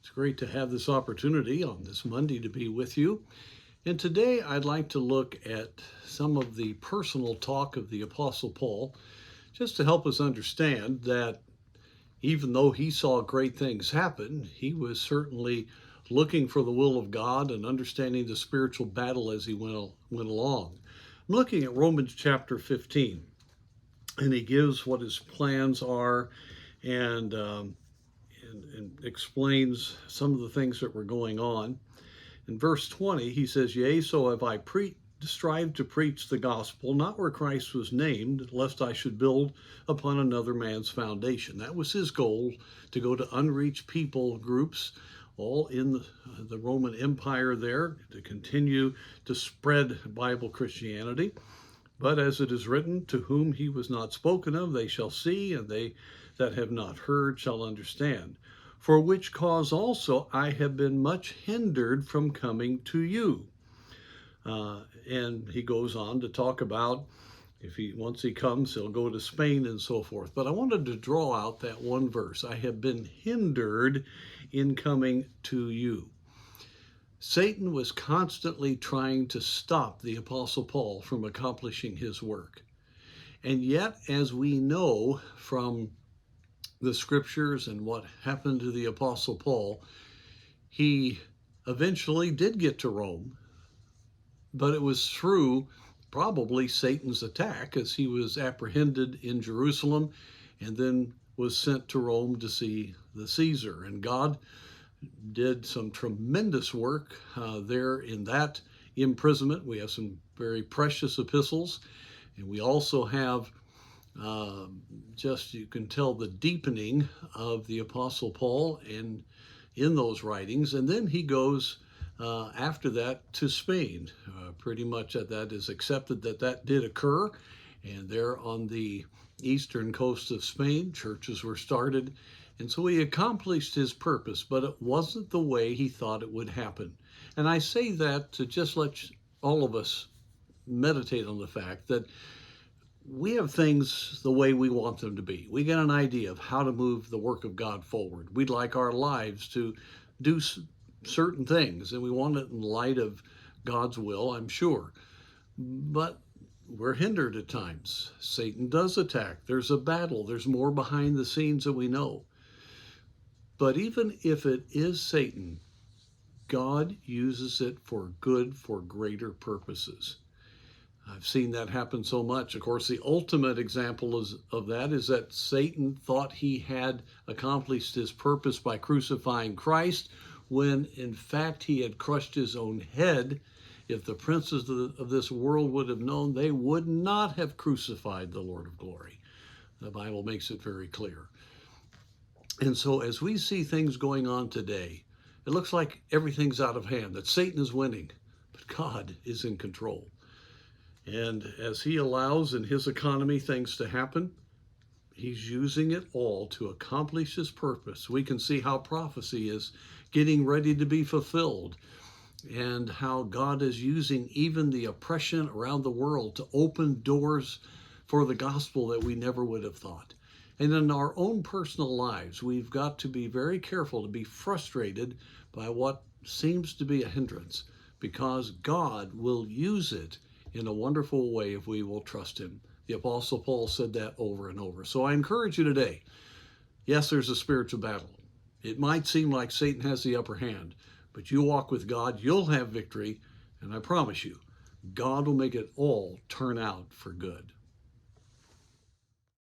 It's great to have this opportunity on this Monday to be with you. And today I'd like to look at some of the personal talk of the Apostle Paul, just to help us understand that even though he saw great things happen, he was certainly looking for the will of God and understanding the spiritual battle as he went along. I'm looking at Romans chapter 15, and he gives what his plans are and explains some of the things that were going on. In verse 20, he says, "Yea, so have I strived to preach the gospel, not where Christ was named, lest I should build upon another man's foundation." That was his goal, to go to unreached people groups all in the Roman Empire there, to continue to spread Bible Christianity. But as it is written, to whom he was not spoken of, they shall see, and they that have not heard shall understand. For which cause also I have been much hindered from coming to you. And he goes on to talk about once he comes, he'll go to Spain and so forth. But I wanted to draw out that one verse. I have been hindered in coming to you. Satan was constantly trying to stop the Apostle Paul from accomplishing his work. And yet, as we know from the scriptures and what happened to the Apostle Paul, he eventually did get to Rome, but it was through probably Satan's attack, as he was apprehended in Jerusalem and then was sent to Rome to see the Caesar. And God did some tremendous work there in that imprisonment. We have some very precious epistles, and we also have you can tell the deepening of the Apostle Paul in those writings. And then he goes after that to Spain. Pretty much that is accepted that did occur. And there on the eastern coast of Spain, churches were started. And so he accomplished his purpose, but it wasn't the way he thought it would happen. And I say that to just let all of us meditate on the fact that we have things the way we want them to be. We get an idea of how to move the work of God forward. We'd like our lives to do certain things, and we want it in light of God's will, I'm sure. But we're hindered at times. Satan does attack. There's a battle. There's more behind the scenes than we know. But even if it is Satan, God uses it for good, for greater purposes. I've seen that happen so much. Of course, the ultimate example of that is that Satan thought he had accomplished his purpose by crucifying Christ, when in fact he had crushed his own head. If the princes of this world would have known, they would not have crucified the Lord of glory. The Bible makes it very clear. And so as we see things going on today, it looks like everything's out of hand, that Satan is winning, but God is in control. And as he allows in his economy things to happen, he's using it all to accomplish his purpose. We can see how prophecy is getting ready to be fulfilled, and how God is using even the oppression around the world to open doors for the gospel that we never would have thought. And in our own personal lives, we've got to be very careful to be frustrated by what seems to be a hindrance, because God will use it in a wonderful way if we will trust him. The Apostle Paul said that over and over. So I encourage you today, yes, there's a spiritual battle. It might seem like Satan has the upper hand, but you walk with God, you'll have victory, and I promise you, God will make it all turn out for good.